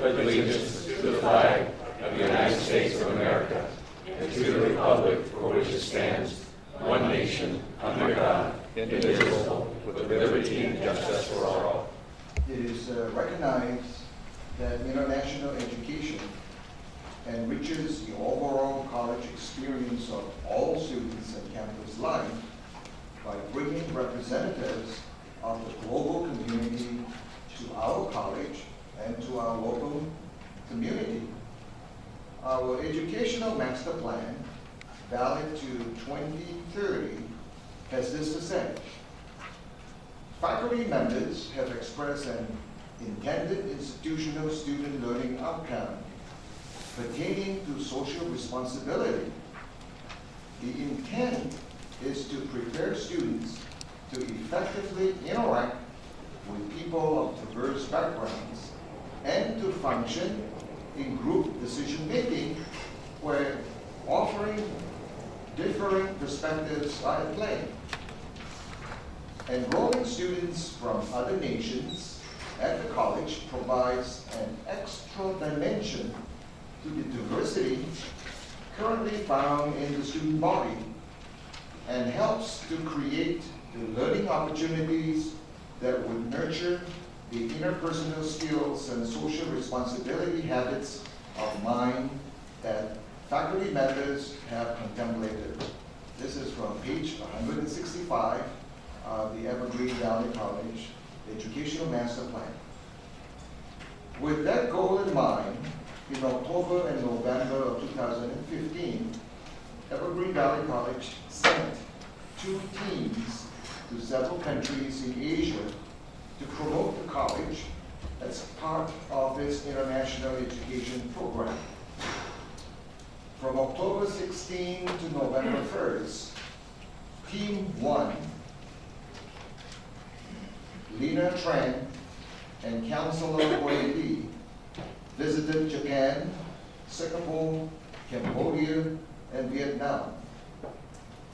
pledge allegiance to the flag of the United States of America and to the republic for which it stands, one nation, under God, indivisible, with liberty and justice for all. It is recognized that international education enriches the overall college experience of all students in campus life by bringing representatives of the global community to our college and to our local community. Our educational master plan, valid to 2030, has this to say. Faculty members have expressed an intended institutional student learning outcome pertaining to social responsibility. The intent is to prepare students to effectively interact with people of diverse backgrounds and to function in group decision-making where offering differing perspectives are at play. Enrolling students from other nations at the college provides an extra dimension to the diversity currently found in the student body and helps to create the learning opportunities that would nurture the interpersonal skills and social responsibility habits of mind that faculty members have contemplated. This is from page 165 of the Evergreen Valley College Educational Master Plan. With that goal in mind, in October and November of 2015, Evergreen Valley College sent 2 teams to several countries in Asia to promote the college as part of its international education program. From October 16 to November 1st, Team 1, Lina Tran and Counselor Wei Li, visited Japan, Singapore, Cambodia, and Vietnam.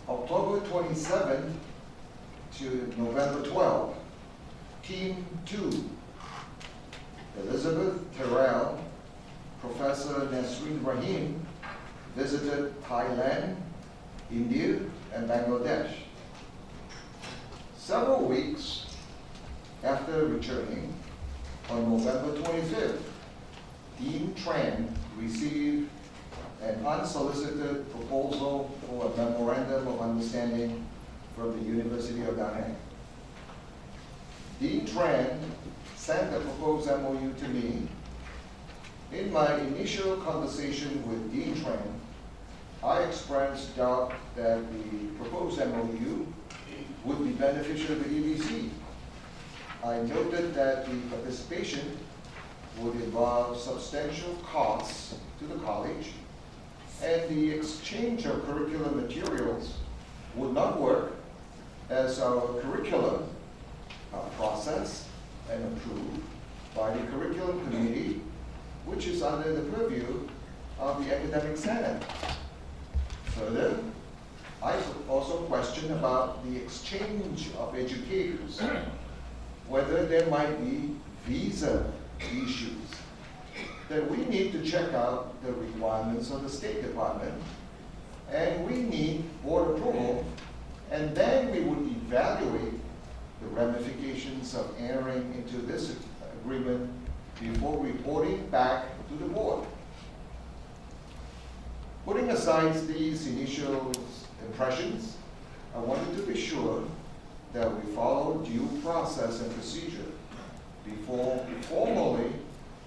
October 27 to November 12, Team 2, Elizabeth Terrell, Professor Nasreen Rahim, visited Thailand, India, and Bangladesh. Several weeks after returning, on November 25th, Dean Tran received an unsolicited proposal for a memorandum of understanding from the University of Da Nang. Dean Tran sent the proposed MOU to me. In my initial conversation with Dean Tran, I expressed doubt that the proposed MOU would be beneficial to EVC. I noted that the participation would involve substantial costs to the college, and the exchange of curriculum materials would not work as our curriculum are processed and approved by the curriculum committee, which is under the purview of the academic senate. Further, I also question about the exchange of educators, whether there might be visa issues, that we need to check out the requirements of the State Department, and we need board approval, and then we would evaluate the ramifications of entering into this agreement before reporting back to the board. Putting aside these initial impressions, I wanted to be sure that we follow due process and procedure before formally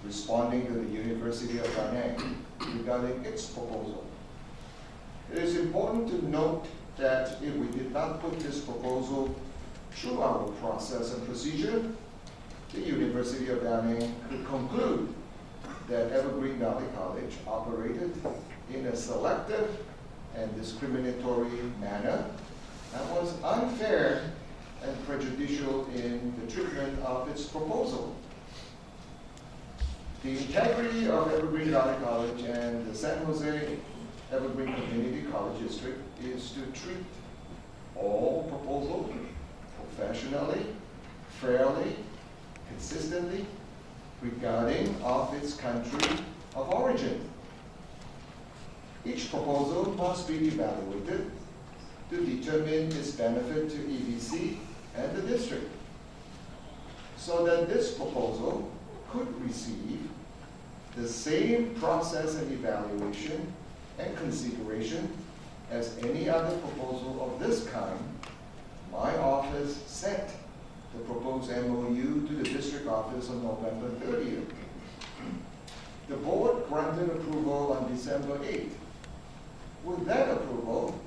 responding to the University of Da Nang regarding its proposal. It is important to note that if we did not put this proposal through our process and procedure, the University of Da Nang could conclude that Evergreen Valley College operated in a selective and discriminatory manner and was unfair and prejudicial in the treatment of its proposal. The integrity of Evergreen Valley College and the San Jose Evergreen Community College District is to treat all proposals professionally, fairly, consistently, regarding of its country of origin. Each proposal must be evaluated to determine its benefit to EBC and the district, so that this proposal could receive the same process and evaluation and consideration as any other proposal of this kind. My office sent the proposed MOU to the district office on November 30th. The board granted approval on December 8th. With that approval,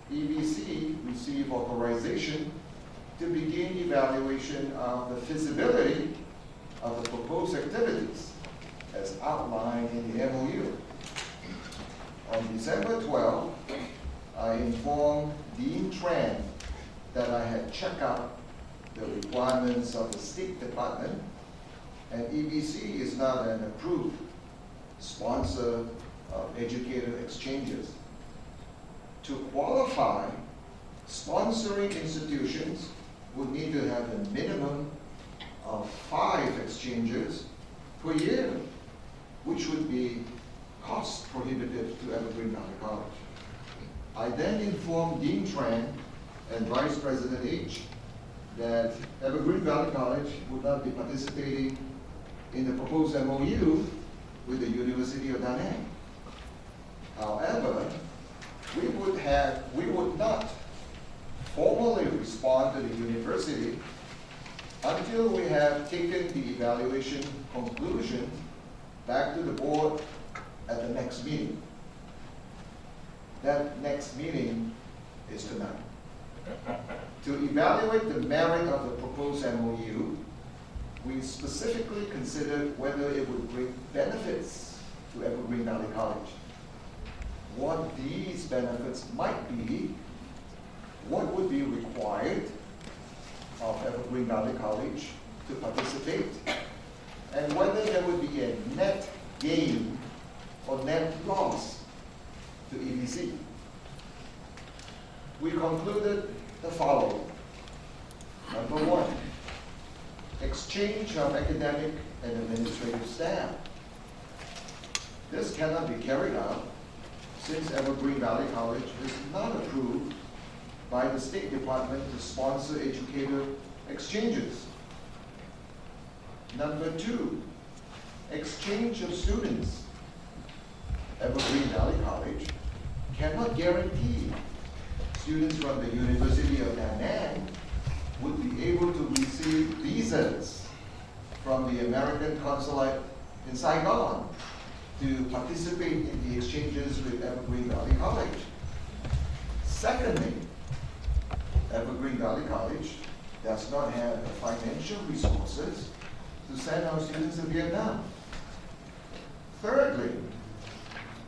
EBC received authorization to begin evaluation of the feasibility of the proposed activities as outlined in the MOU. On December 12th, I informed Dean Tran that I had checked out the requirements of the State Department, and EBC is not an approved sponsor of educator exchanges. To qualify, sponsoring institutions would need to have a minimum of 5 exchanges per year, which would be cost prohibitive to Evergreen Valley College. I then informed Dean Tran and Vice President H that Evergreen Valley College would not be participating in the proposed MOU with the University of Da Nang. However, we would not formally respond to the university until we have taken the evaluation conclusion back to the board at the next meeting. That next meeting is tonight. To evaluate the merit of the proposed MOU, we specifically considered whether it would bring benefits to Evergreen Valley College. What these benefits might be, what would be required of Evergreen Valley College to participate, and whether there would be a net gain or net loss to EBC. We concluded the following. Number 1, exchange of academic and administrative staff. This cannot be carried out since Evergreen Valley College is not approved by the State Department to sponsor educator exchanges. Number 2, exchange of students. Evergreen Valley College cannot guarantee students from the University of Da Nang would be able to receive visas from the American Consulate in Saigon to participate in the exchanges with Evergreen Valley College. Secondly, Evergreen Valley College does not have the financial resources to send our students to Vietnam. Thirdly,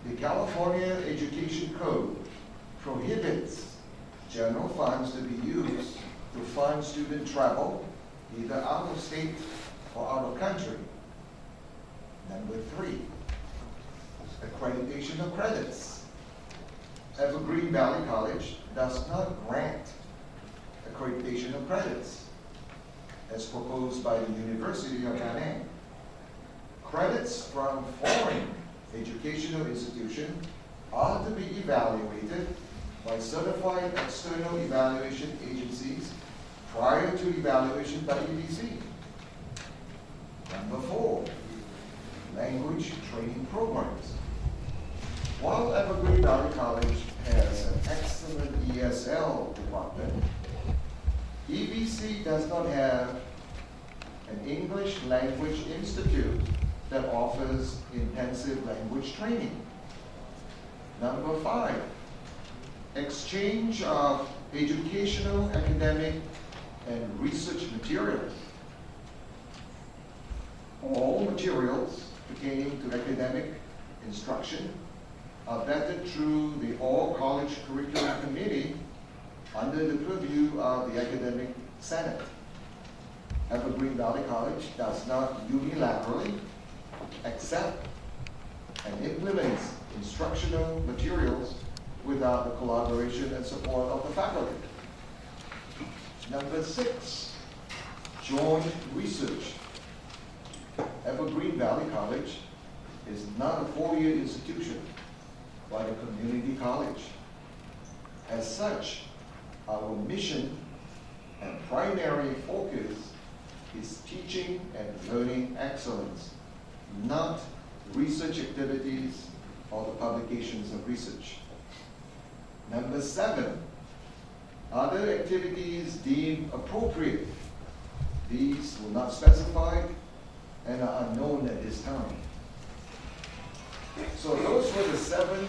the California Education Code prohibits general funds to be used to fund student travel either out of state or out of country. Number 3, accreditation of credits. Evergreen Valley College does not grant accreditation of credits as proposed by the University of Da Nang. Credits from foreign educational institutions are to be evaluated by certified external evaluation agencies prior to evaluation by EBC. Number 4, language training programs. While Evergreen Valley College has an excellent ESL department, EBC does not have an English language institute that offers intensive language training. Number 5, exchange of educational, academic, and research materials. All materials pertaining to academic instruction are vetted through the All-College Curriculum Committee under the purview of the Academic Senate. Evergreen Valley College does not unilaterally accept and implements instructional materials without the collaboration and support of the faculty. Number 6, joint research. Evergreen Valley College is not a four-year institution, but a community college. As such, our mission and primary focus is teaching and learning excellence, not research activities or the publications of research. Number 7, other activities deemed appropriate. These were not specified and are unknown at this time. So those were the 7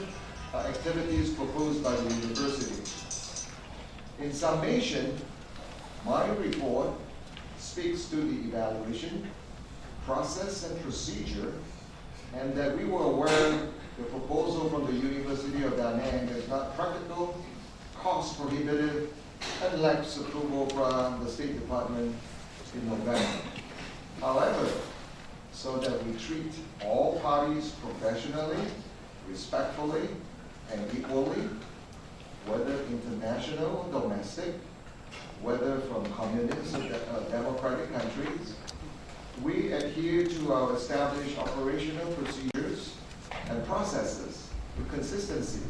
activities proposed by the university. In summation, my report speaks to the evaluation, process and procedure, and that we were aware the proposal from the University of Da Nang is not practical, cost prohibitive, and lacks approval from the State Department in November. However, so that we treat all parties professionally, respectfully, and equally, whether international or domestic, whether from communist or democratic countries, we adhere to our established operational procedures and processes with consistency.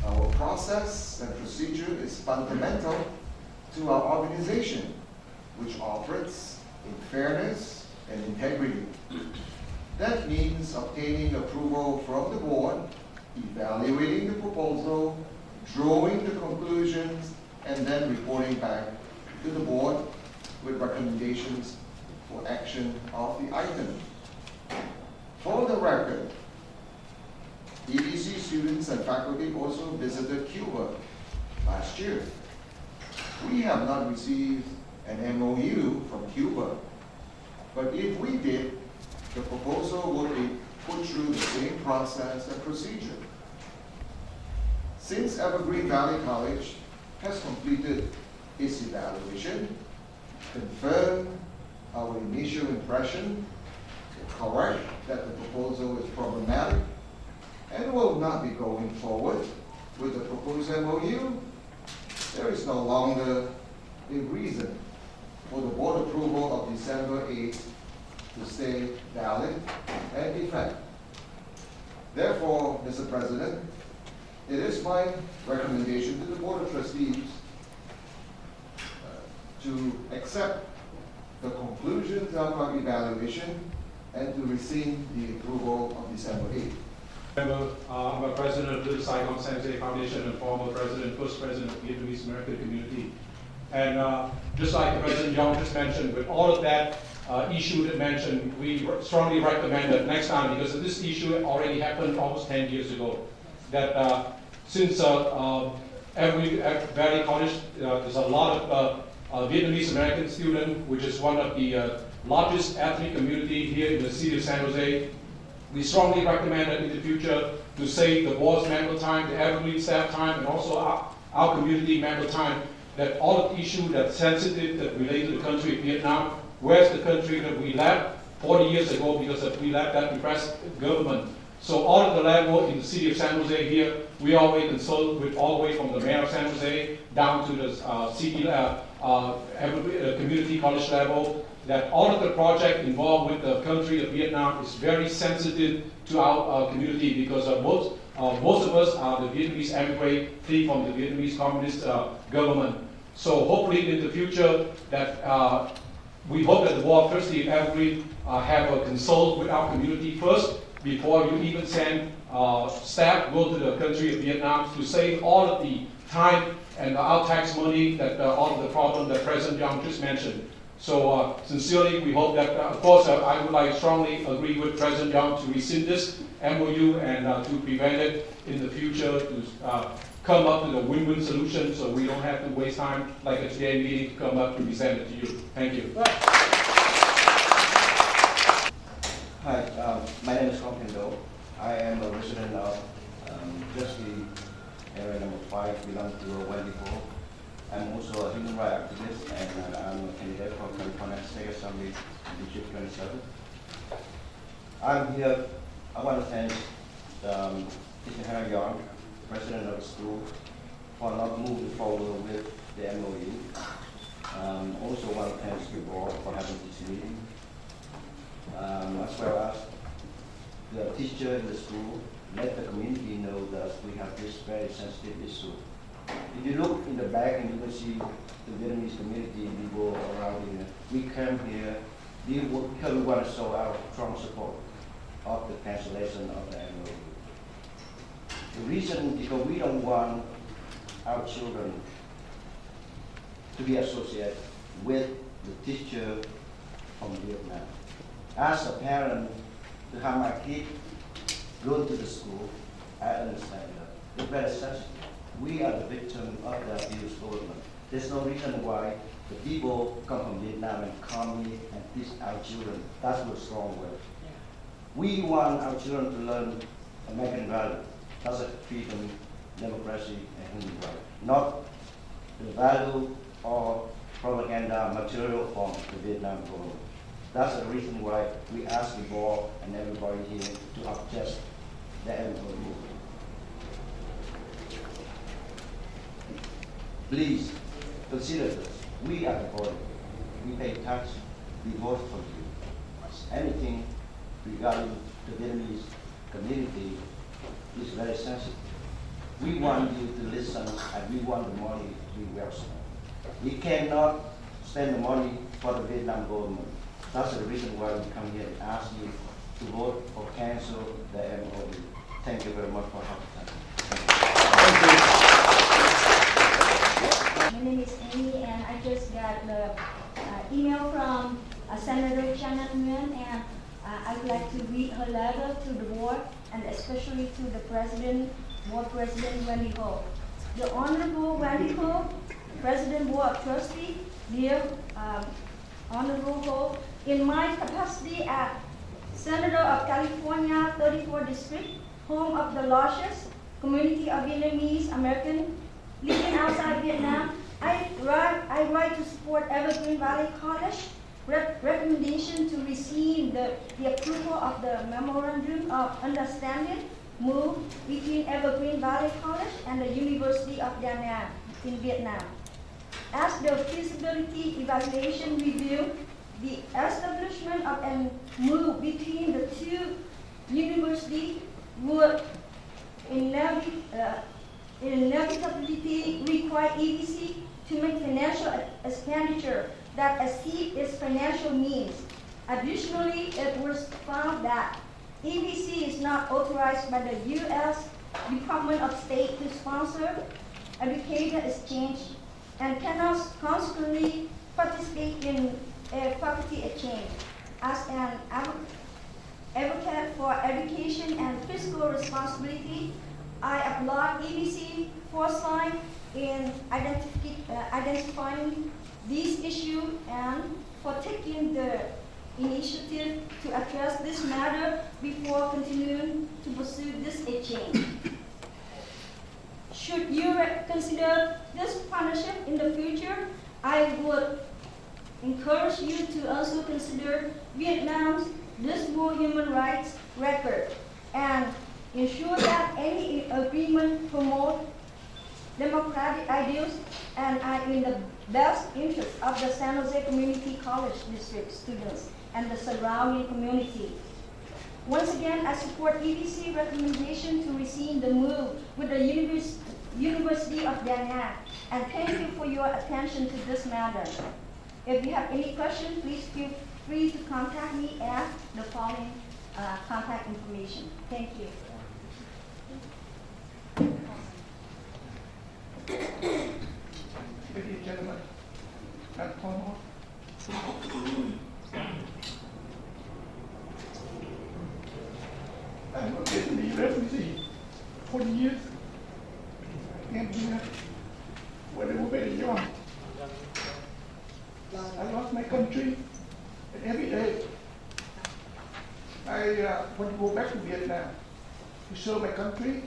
Our process and procedure is fundamental to our organization, which operates in fairness and integrity. That means obtaining approval from the board, evaluating the proposal, drawing the conclusions, and then reporting back to the board with recommendations for action of the item. For the record, EDC students and faculty also visited Cuba last year. We have not received an MOU from Cuba, but if we did, the proposal would be put through the same process and procedure. Since Evergreen Valley College has completed its evaluation, confirmed our initial impression, correct that the proposal is problematic, and will not be going forward with the proposed MOU, there is no longer a reason for the board approval of December 8th to stay valid and effect. Therefore, Mr. President, it is my recommendation to the Board of Trustees to accept the conclusions of our evaluation and to rescind the approval of December 8th. I'm a president of the Saigon San Jose Foundation and former president, first president of the Vietnamese American community. And just like President Young just mentioned, with all of that issue that mentioned, we strongly recommend that next time, because this issue already happened almost 10 years ago, that since every Valley College, there's a lot of Vietnamese American students, which is one of the largest ethnic community here in the city of San Jose. We strongly recommend that in the future to save the board's member time, the Evergreen staff time, and also our community member time, that all of the issues that's sensitive that relate to the country of Vietnam, where's the country that we left 40 years ago because we left that repressed government. So all of the level in the city of San Jose here, we always consult with all the way from the mayor of San Jose down to the city community college level, that all of the project involved with the country of Vietnam is very sensitive to our community, because most of us are the Vietnamese emigrant flee from the Vietnamese communist government. So hopefully in the future that we hope that the Board of Trustees of Evergreen have a consult with our community first before you even send staff go to the country of Vietnam, to save all of the time and our tax money, that all of the problem that President Young just mentioned. So sincerely, we hope that, of course, I would like strongly agree with President Young to rescind this MOU and to prevent it in the future, to come up with a win-win solution so we don't have to waste time like a today meeting to come up and present it to you. Thank you. Hi, my name is Do. I am a resident of just the area number 5, belong to Wendigo. I'm also a human rights activist, and I'm a candidate for California State Assembly District 27. I'm here, I want to thank Mr. Hannah Young, president of the school, for not moving forward with the MOU. Also want to thank the board for having this meeting. as well as the teacher in the school, let the community know that we have this very sensitive issue. If you look in the back and you can see the Vietnamese community people around here, we came here because we want to show our strong support of the cancellation of the MOU. The reason is because we don't want our children to be associated with the teacher from Vietnam. As a parent, to have my kid go to the school, I understand that. It's very sensitive. We are the victim of the abuse government. There's no reason why the people come from Vietnam and come here and teach our children. That's what's wrong with. We want our children to learn American value. That's a freedom, democracy, and human rights. Not the value or propaganda material from the Vietnam government. That's the reason why we ask the board and everybody here to adjust the MOU. Please consider this. We are the body. We pay tax. We vote for you. Anything regarding the Vietnamese community is very sensitive. We want you to listen and we want the money to be well spent. We cannot spend the money for the Vietnam government. That's the reason why we come here and ask you to vote or cancel the MOU. Thank you very much for having us. My name is Amy, and I just got the email from Senator Chanan Nguyen, and I would like to read her letter to the board, and especially to the president, board president Wendy Ho. The Honorable Wendy Ho, President Board of Trustees, dear Honorable Ho, in my capacity as Senator of California 34th District, home of the largest community of Vietnamese American living outside Vietnam, I write to support Evergreen Valley College recommendation to receive the approval of the Memorandum of Understanding MOU between Evergreen Valley College and the University of Da Nang in Vietnam. As the feasibility evaluation revealed, the establishment of a MOU between the two universities would inevitably require EVC to make financial expenditure that exceed its financial means. Additionally, it was found that EVC is not authorized by the U.S. Department of State to sponsor educator exchange and cannot consequently participate in a faculty exchange. As an advocate for education and fiscal responsibility, I applaud EVC foresight in identifying these issues and for taking the initiative to address this matter before continuing to pursue this exchange. Should you consider this partnership in the future, I would encourage you to also consider Vietnam's dismal human rights record and ensure that any agreement promotes democratic ideals and are in the best interest of the San Jose Community College District students and the surrounding community. Once again, I support EVC recommendation to rescind the MOU with the University of Da Nang, and thank you for your attention to this matter. If you have any questions, please feel free to contact me at the following contact information. Thank you. Ladies and gentlemen, I'm Paul. I'm a Vietnamese refugee, 40 years. I came here when I was very young. I lost my country, and every day I want to go back to Vietnam to serve my country.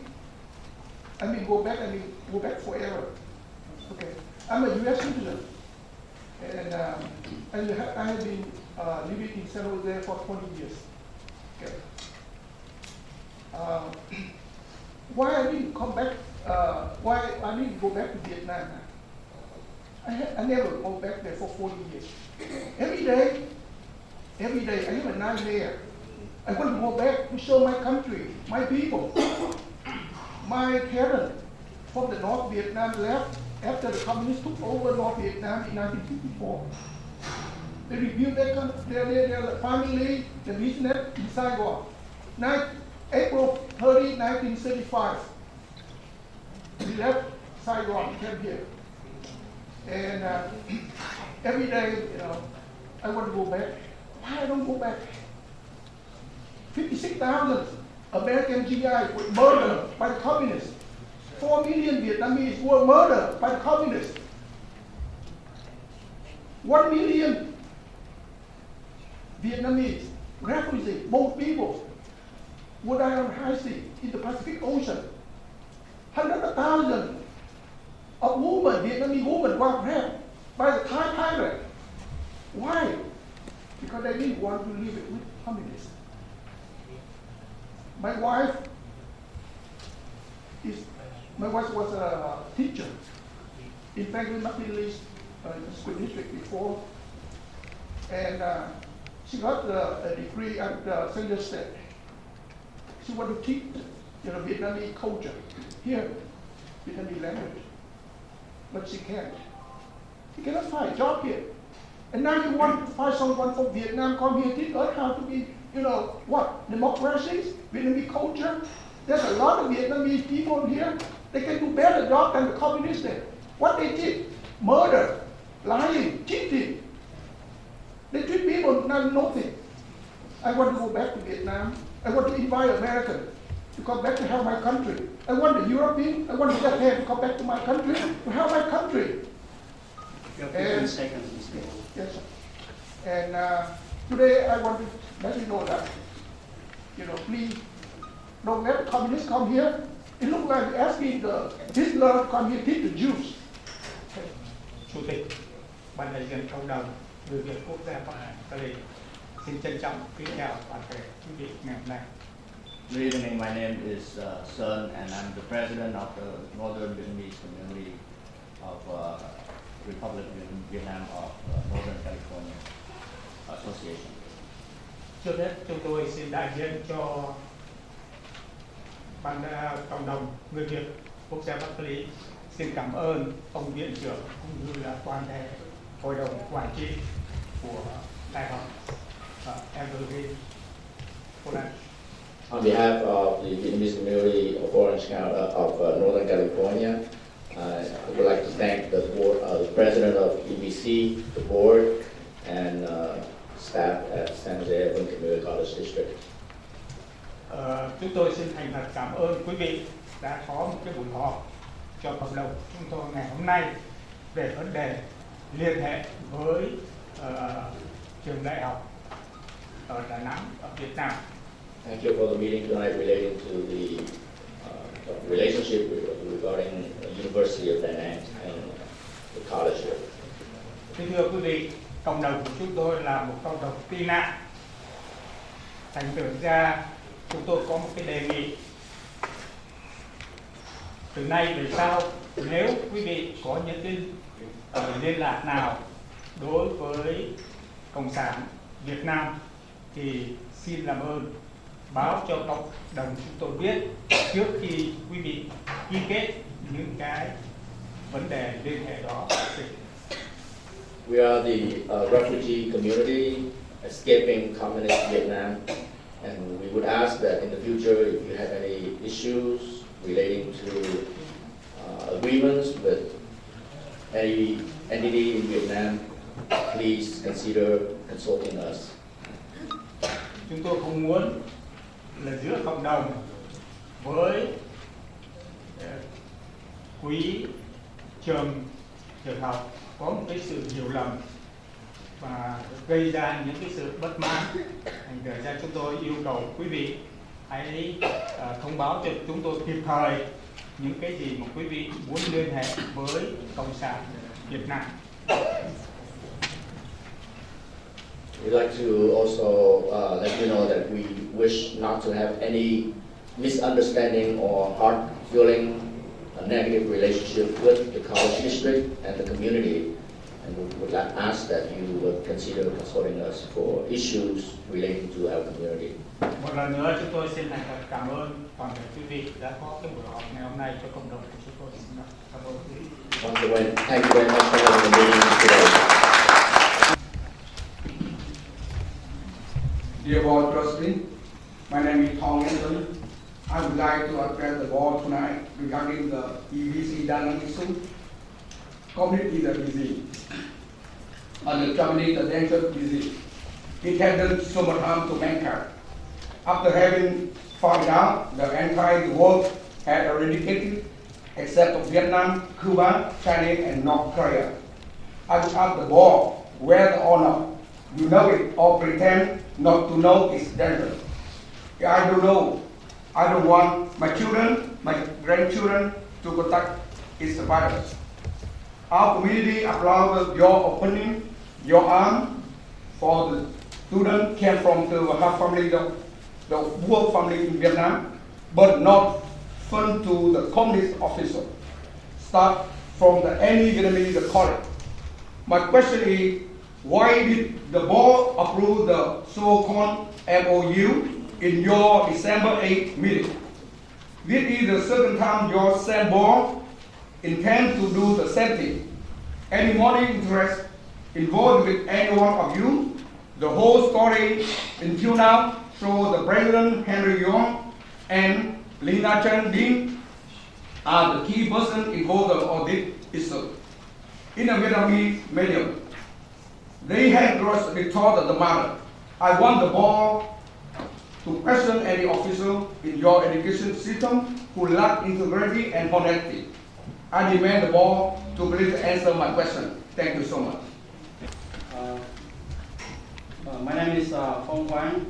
go back forever. Okay, I'm a U.S. citizen, and I have been living in San Jose for 20 years. Okay. Why I didn't come back? Why I didn't go back to Vietnam? I never go back there for 40 years. Every day, Every day I have a nightmare. I want to go back to show my country, my people. My parents from the North Vietnam left after the communists took over North Vietnam in 1954. They rebuilt their family, their business in Saigon. April 30, 1935. We left Saigon, came here. And every day, I want to go back. Why I don't go back? 56,000 American GI were murdered by the communists. 4 million Vietnamese were murdered by the communists. 1 million Vietnamese refugees, both people, would die on high sea in the Pacific Ocean. 100,000 of women, Vietnamese women, were raped by the Thai pirate. Why? Because they didn't want to live with communists. My wife was a teacher in Franklin McKinley's school district before, and she got a degree at San Jose State. She wanted to teach, Vietnamese culture here, Vietnamese language, but she can't. She cannot find a job here. And now you want to find someone from Vietnam come here teach us how to be, democracies, Vietnamese culture. There's a lot of Vietnamese people here. They can do better job than the communists did. What they did? Murder, lying, cheating. They treat people like nothing. I want to go back to Vietnam. I want to invite Americans to come back to help my country. I want the European, I want the Japan to come back to my country to help my country. You have 15 seconds, Mr. Yes, sir. And today I want to let you know that, please don't let the communists come here. It looks like asking Hitler to come here teach the Jews. Chủ tịch Ban đại diện cộng đồng người Việt quốc gia Cộng hòa Cali xin trân trọng kính chào toàn thể quý vị ngày hôm nay. Good evening. My name is Sun, and I'm the president of the Northern Vietnamese community of Republic of Vietnam of Northern California Association. Trước hết, chúng tôi xin đại diện cho ban cộng đồng người Việt quốc gia Bắc Cali xin cảm ơn ông viện trưởng cũng như là toàn thể hội đồng quản trị của đại học Evergreen. On behalf of the Vietnamese community of Orange County of Northern California, I would like to thank the board, the president of EBC, the board, and staff at San Jose Evergreen Community College District. Chúng tôi xin thành thật cảm ơn quý vị đã có một cái buổi họp cho cộng đồng chúng tôi ngày hôm nay về vấn đề liên hệ với trường đại học ở Đà Nẵng ở Việt Nam. Thank you for the meeting tonight relating to the relationship regarding the University of Da Nang and the college here. Thưa quý vị, cộng đồng của chúng tôi là một cộng đồng tị nạn. Thành thử ra chúng tôi có một cái đề nghị. Từ nay về sau, nếu quý vị có những cái liên lạc nào đối với Cộng sản Việt Nam thì xin làm ơn báo cho cộng đồng chúng tôi biết trước khi quý vị ký kết những cái vấn đề liên hệ đó. We are the refugee community escaping communist Vietnam, and we would ask that in the future, if you have any issues relating to agreements with any entity in Vietnam, please consider consulting us. Chúng tôi không muốn là giữa cộng đồng với quý trường học có một cái sự hiểu lầm và gây ra những cái sự bất mãn. Thành ra chúng tôi yêu cầu quý vị hãy thông báo cho chúng tôi kịp thời những cái gì mà quý vị muốn liên hệ với Cộng sản Việt Nam. We'd like to also let you know that we wish not to have any misunderstanding or hard feeling, a negative relationship with the college district and the community. and we would ask that you would consider consulting us for issues relating to our community. Một lần nữa chúng tôi xin thành thật cảm ơn toàn thể quý vị đã có cái buổi họp ngày hôm nay cho cộng đồng của chúng tôi. Xin cảm ơn quý vị. Once again, thank you very much for having the meeting today. Dear Board Trustee, my name is Thong Anthony. I would like to address the board tonight regarding the EVC Đà Nẵng issue. Community is busy. Under Germany, the dangerous disease. It has done so much harm to mankind. After having found out the entire world had eradicated, except for Vietnam, Cuba, China, and North Korea, I would ask the board whether or not you know it or pretend not to know its danger. I don't know. I don't want my children, my grandchildren to contact its virus. Our community applauds your opinion, your arm for the student came from the half family, the poor family in Vietnam, but not fund to the communist officer. Start from the any Vietnamese college. My question is, why did the board approve the so-called MOU in your December 8th meeting? This is the second time your same board intend to do the same thing. Any money interest involved with any one of you? The whole story until now shows the President Henry Young and Lina Chen Dinh are the key persons involved on this issue. In a Vietnamese medium, they had grossly taught the matter. I want the board to question any official in your education system who lack integrity and honesty. I demand the board to please answer my question. Thank you so much. My name is Quản.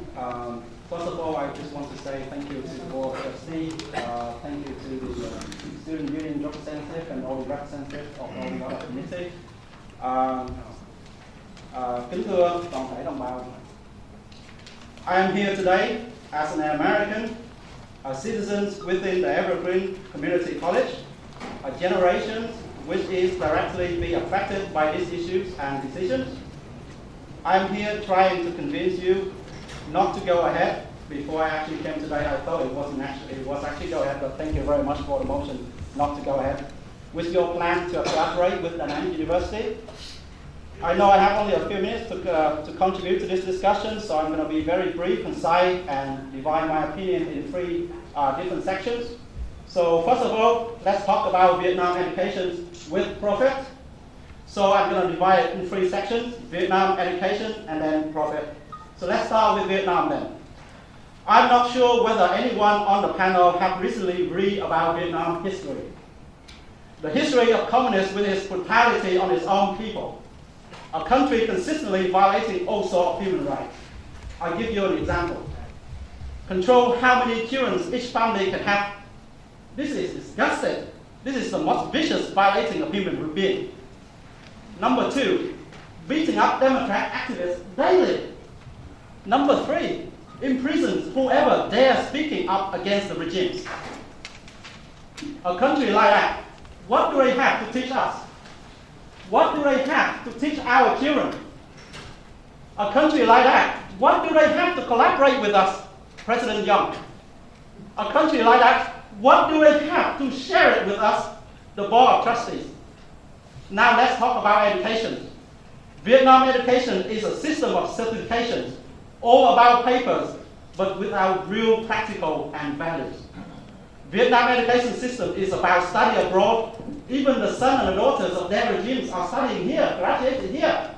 First of all, I just want to say thank you to the board of trustees, thank you to the student union representative and all the representatives of all the other committee. Kính thưa toàn thể đồng bào, I am here today as an American, a citizen within the Evergreen Community College, a generation which is directly be affected by these issues and decisions. I'm here trying to convince you not to go ahead. Before I actually came today, I thought it was actually go ahead, but thank you very much for the motion not to go ahead with your plan to collaborate with Đà Nẵng University. I know I have only a few minutes to contribute to this discussion, so I'm going to be very brief, concise, and divide my opinion in three different sections. So first of all, let's talk about Vietnam education with profit. So I'm going to divide it in three sections: Vietnam education and then profit. So let's start with Vietnam then. I'm not sure whether anyone on the panel have recently read about Vietnam history. The history of communists with its brutality on its own people. A country consistently violating all sorts of human rights. I'll give you an example. Control how many children each family can have. This is disgusting. This is the most vicious violating of human being. Number two, beating up Democrat activists daily. Number three, imprisons whoever dares speaking up against the regimes. A country like that, what do they have to teach us? What do they have to teach our children? A country like that, what do they have to collaborate with us, President Young? A country like that, what do they have to share it with us, the Board of Trustees? Now let's talk about education. Vietnam education is a system of certifications, all about papers, but without real practical and values. Vietnam education system is about study abroad. Even the sons and the daughters of their regimes are studying here, graduated here.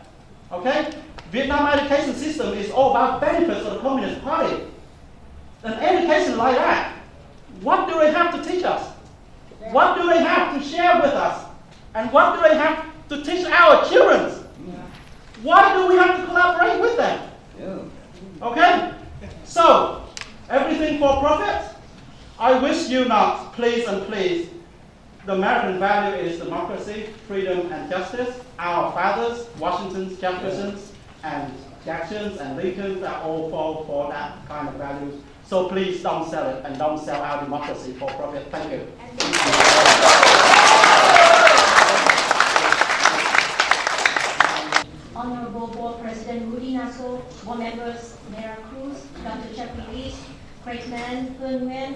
Okay? Vietnam education system is all about benefits of the Communist Party. An education like that, what do they have to teach us? What do they have to share with us? And what do they have to teach our children? Why do we have to collaborate with them? Okay? So, everything for profit? I wish you not, please and please. The American value is democracy, freedom, and justice. Our fathers, Washington, Jeffersons, and Jacksons, and Lincolns, are all fall for that kind of values. So please don't sell it, and don't sell our democracy for profit. Thank you. Honorable Board President Rudy Nassau, Board members Mara Cruz, Dr. Jeffrey Lee, Craig Mann, Phương Nguyen,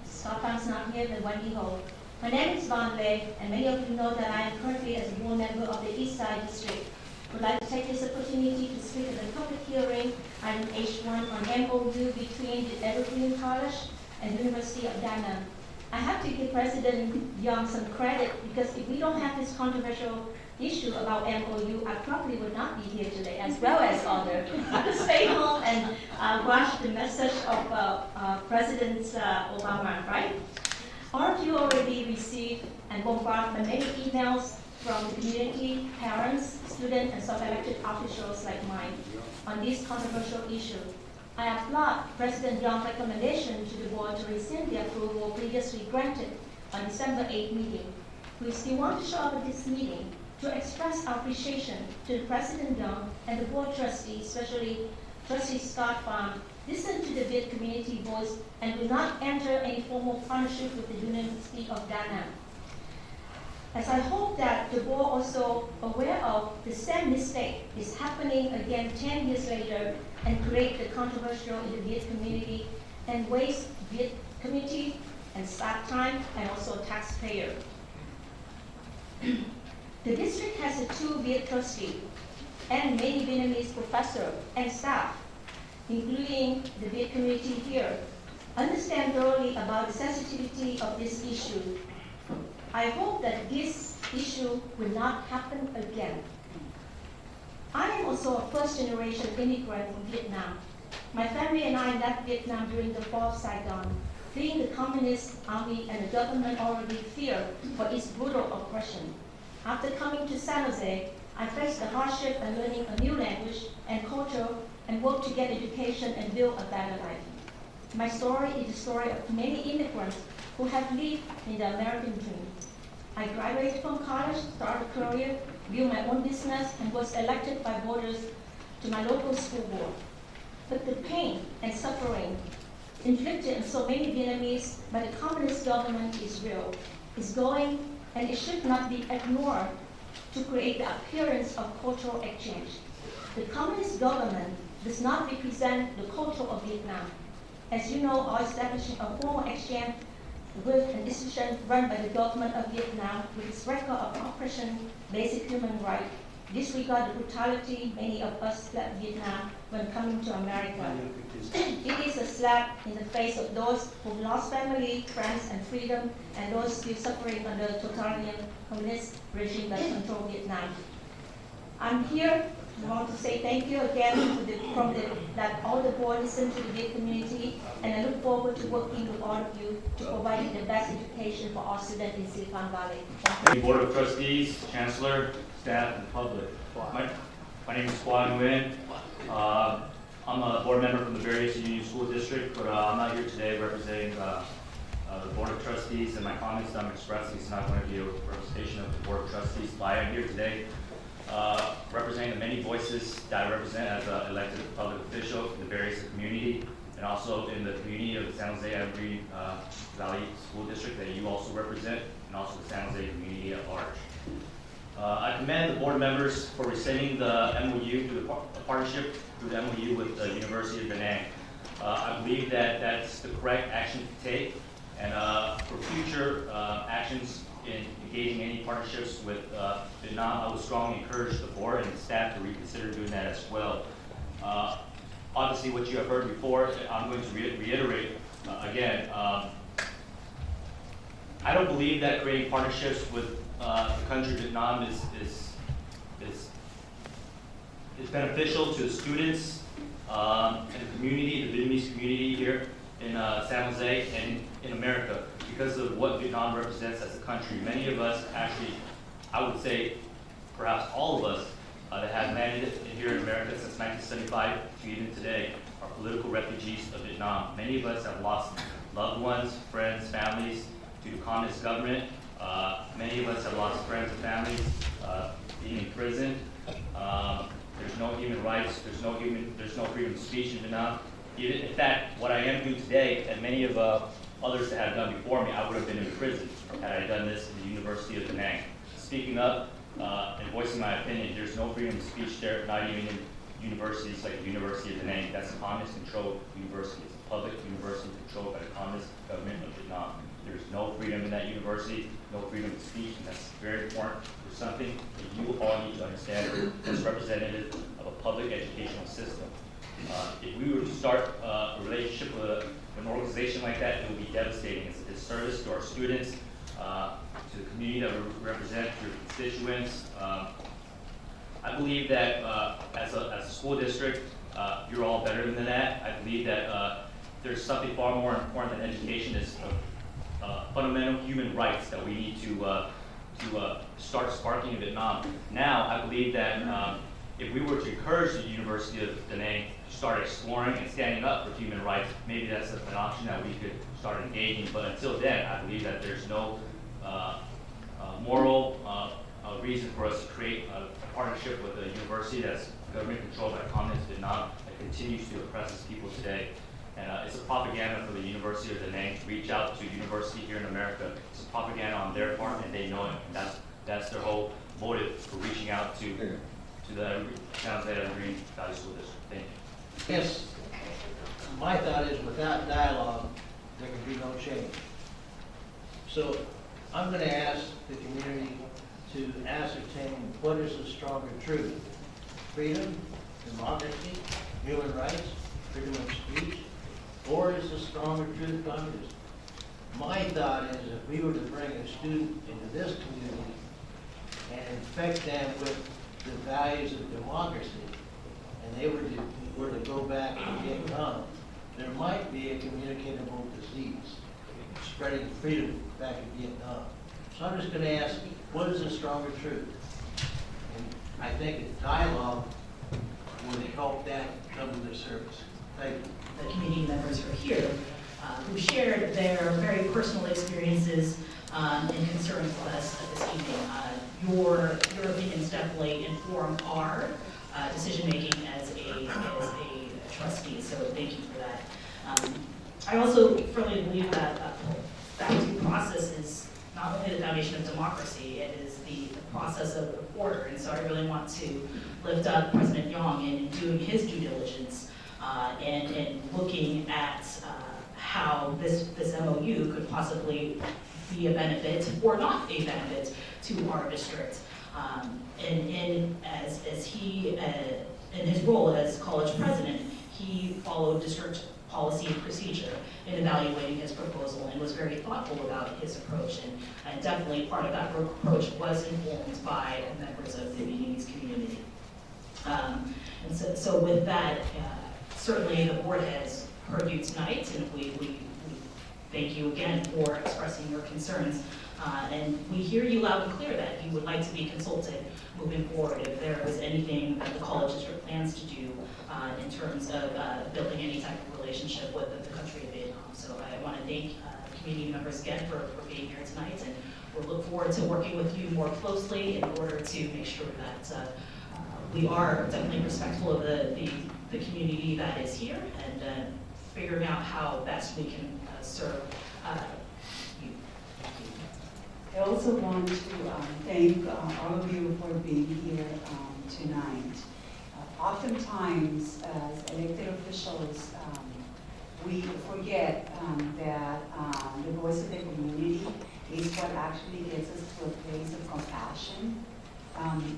Scott Pham not here, and Wendy Ho. My name is Van Lei, and many of you know that I am currently as a board member of the East Side District. I would like to take this opportunity to speak at the public hearing on H1 on MOU between the Evergreen College and University of Đà Nẵng. I have to give President Young some credit because if we don't have this controversial issue about MOU, I probably would not be here today, as well as others. I could stay home and watch the message of President Obama, right? All of you already received and bombarded by many emails from the community, parents, students, and self-elected officials like mine on this controversial issue. I applaud President Young's recommendation to the board to rescind the approval previously granted on December 8 meeting. We still want to show up at this meeting to express our appreciation to President Young and the board trustees, especially Trustee Scott Pham, listen to the Viet community voice and do not enter any formal partnership with the University of Đà Nẵng. As I hope that the board also aware of the same mistake is happening again 10 years later and create the controversial in the Viet community and waste Viet community and staff time and also taxpayer. The district has a 2 Viet trustee and many Vietnamese professors and staff, including the Viet community here, understand thoroughly about the sensitivity of this issue. I hope that this issue will not happen again. I am also a first-generation immigrant from Vietnam. My family and I left Vietnam during the fall of Saigon, fleeing the communist army and the government already feared for its brutal oppression. After coming to San Jose, I faced the hardship of learning a new language and culture and worked to get education and build a better life. My story is the story of many immigrants who have lived in the American dream. I graduated from college, started a career, built my own business, and was elected by voters to my local school board. But the pain and suffering inflicted on so many Vietnamese by the communist government is real, is going, and it should not be ignored to create the appearance of cultural exchange. The communist government does not represent the culture of Vietnam. As you know, our establishing a formal exchange with an institution run by the government of Vietnam with its record of oppression, basic human rights, disregard the brutality many of us left Vietnam when coming to America. It is a slap in the face of those who lost family, friends, and freedom, and those still suffering under the totalitarian communist regime that control Vietnam. I'm here. I want to say thank you again that all the board listen to the Viet community, and I look forward to working with all of you to provide the best education for our students in Silicon Valley. Thank you. Board of Trustees, Chancellor, staff, and public. My name is Quản Nguyen. I'm a board member from the various Union School District, but I'm not here today representing the Board of Trustees, and my comments that I'm expressing is not going to be a representation of the Board of Trustees, but I am here today representing the many voices that I represent as an elected public official in the various community, and also in the community of the San Jose Evergreen Valley School District that you also represent, and also the San Jose community at large. I commend the board members for rescinding the MOU through the partnership through the MOU with the University of Đà Nẵng. I believe that that's the correct action to take, and for future actions in engaging any partnerships with Vietnam, I would strongly encourage the board and staff to reconsider doing that as well. Obviously, what you have heard before, I'm going to reiterate again. I don't believe that creating partnerships with the country of Vietnam is beneficial to the students and the community, the Vietnamese community here in San Jose and in America, because of what Vietnam represents as a country. Many of us actually, I would say, perhaps all of us that have landed here in America since 1975 to even today are political refugees of Vietnam. Many of us have lost loved ones, friends, families due to communist government. Many of us have lost friends and families being imprisoned. There's no human rights. There's no freedom of speech in Vietnam. In fact, what I am doing today, and many of others that have done before me, I would have been in prison had I done this in the University of Đà Nẵng, speaking up and voicing my opinion. There's no freedom of speech there, not even in universities like the University of Da Nang. That's a communist-controlled university. It's a public university controlled by the communist government of Vietnam. There's no freedom in that university, no freedom of speech, and that's very important. There's something that you all need to understand as representative of a public educational system. If we were to start a relationship with an organization like that, it would be devastating. It's a disservice to our students, to the community that we represent, to your constituents. I believe that as a school district, you're all better than that. I believe that there's something far more important than education is fundamental human rights that we need to start sparking in Vietnam. Now, I believe that if we were to encourage the University of Da Nang to start exploring and standing up for human rights, maybe that's an option that we could start engaging. But until then, I believe that there's no moral reason for us to create a partnership with a university that's government controlled by communist Vietnam that continues to oppress its people today. And it's a propaganda for the University of Da Nang to reach out to a university here in America. It's a propaganda on their part, and they know it. And that's their whole motive for reaching out to the San Jose Evergreen Valley School District. Thank you. Yes, my thought is without dialogue, there can be no change. So I'm going to ask the community to ascertain what is the stronger truth: freedom, democracy, human rights, freedom of speech, or is the stronger truth communism? My thought is if we were to bring a student into this community and infect them with the values of democracy, and they were to go back to Vietnam, there might be a communicable disease spreading freedom back in Vietnam. So I'm just going to ask, what is the stronger truth? And I think a dialogue would help that come to their service. Thank you. The community members who are here, who shared their very personal experiences and concerns with us this evening. Your opinions definitely inform our decision-making as a trustee, so thank you for that. I also firmly believe that that due process is not only the foundation of democracy, it is the process of order, and so I really want to lift up President Yong in doing his due diligence and looking at how this MOU could possibly be a benefit or not a benefit to our district. And as he, in his role as college president, he followed district policy and procedure in evaluating his proposal and was very thoughtful about his approach. And definitely part of that approach was informed by members of the Vietnamese community. And so with that, certainly the board has heard you tonight, and we thank you again for expressing your concerns. And we hear you loud and clear that you would like to be consulted moving forward if there is anything that the college district plans to do in terms of building any type of relationship with the country of Vietnam. So I want to thank community members again for being here tonight, and we'll look forward to working with you more closely in order to make sure that we are definitely respectful of the community that is here and figuring out how best we can serve you. I also want to thank all of you for being here tonight. Oftentimes, as elected officials, we forget that the voice of the community is what actually gets us to a place of compassion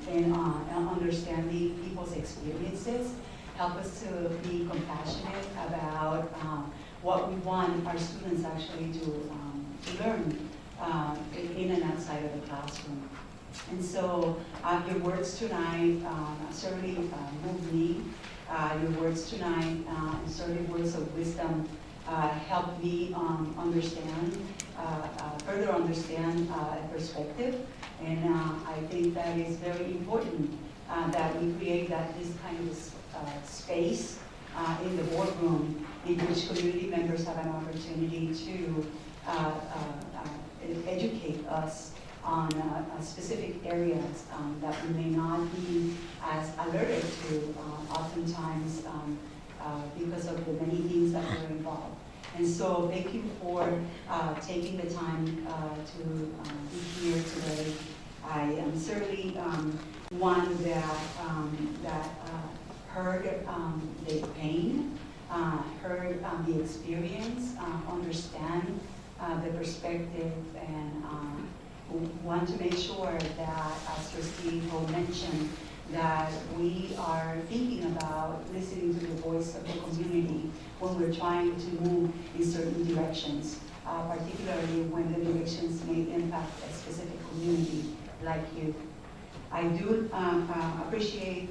and understanding people's experiences, help us to be compassionate about what we want our students actually to learn in and outside of the classroom. And so your words tonight certainly moved me. Your words tonight and certainly words of wisdom helped me understand, further understand a perspective. And I think that is very important that we create this kind of space in the boardroom in which community members have an opportunity to educate us on specific areas that we may not be as alerted to oftentimes because of the many things that are involved. And so thank you for taking the time to be here today I am certainly one that heard the pain, heard the experience, understand the perspective, and want to make sure that, as Trustee Ho mentioned, that we are thinking about listening to the voice of the community when we're trying to move in certain directions, particularly when the directions may impact a specific community like you. I do appreciate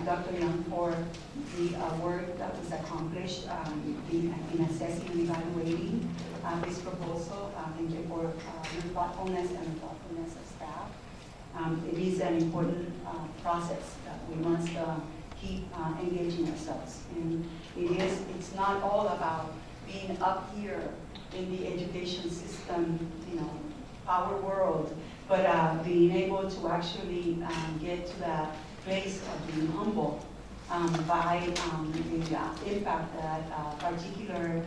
Dr. Young for the work that was accomplished in assessing and evaluating this proposal. Thank you for your thoughtfulness and the thoughtfulness of staff. It is an important process that we must keep engaging ourselves. And it's not all about being up here in the education system, power world, but being able to actually get to that place of being humble by the impact that a particular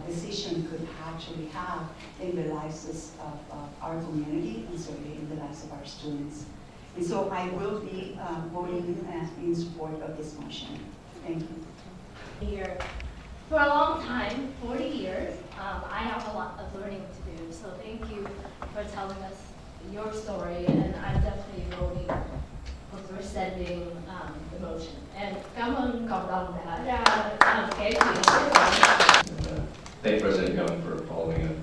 decision could actually have in the lives of our community and certainly in the lives of our students. And so I will be voting in support of this motion. Thank you. Here for a long time, 40 years, I have a lot of learning to do. So thank you for telling us your story, and I'm definitely voting for sending the motion. And cảm ơn cộng đồng đã ra cái chuyện. Thank President Young for following an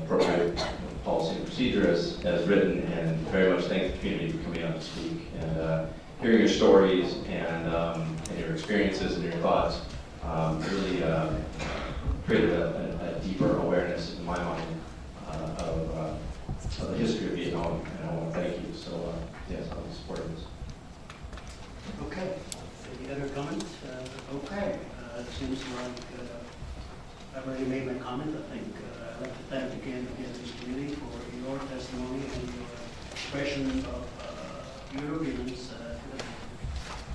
appropriate policy and procedure as written, and very much thank the community for coming out to speak and hearing your stories and your experiences and your thoughts. Really created a deeper awareness in my mind of the history of Vietnam, and I want to thank you. So yes, I'll be supporting this. Okay. Any other comments? Okay. It seems like I've already made my comment. I think I'd like to thank again this committee for your testimony and your expression of your opinions.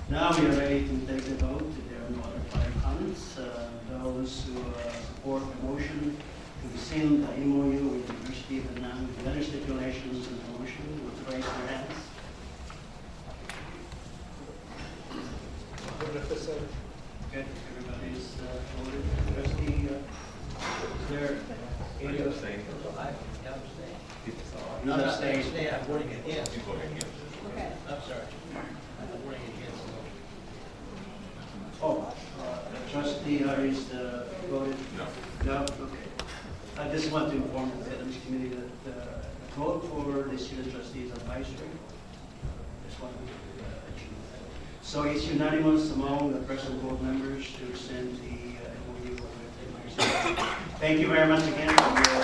Now we are ready to take the vote. There are no other final comments. Those who support the motion to rescind the MOU with the University of Da Nang with other stipulations in the motion would raise their hands. Okay, everybody's voted. Trustee, is there any abstain? Not abstain. I'm voting against. Okay. I'm sorry. I'm voting against the motion. Oh, Trustee Harris voted? No. No? Okay. I just want to inform the Ethics Committee that the vote for the student trustee is advisory. Just want to let you know that. So it's unanimous among the present board members to send the MOU. Thank you very much again for your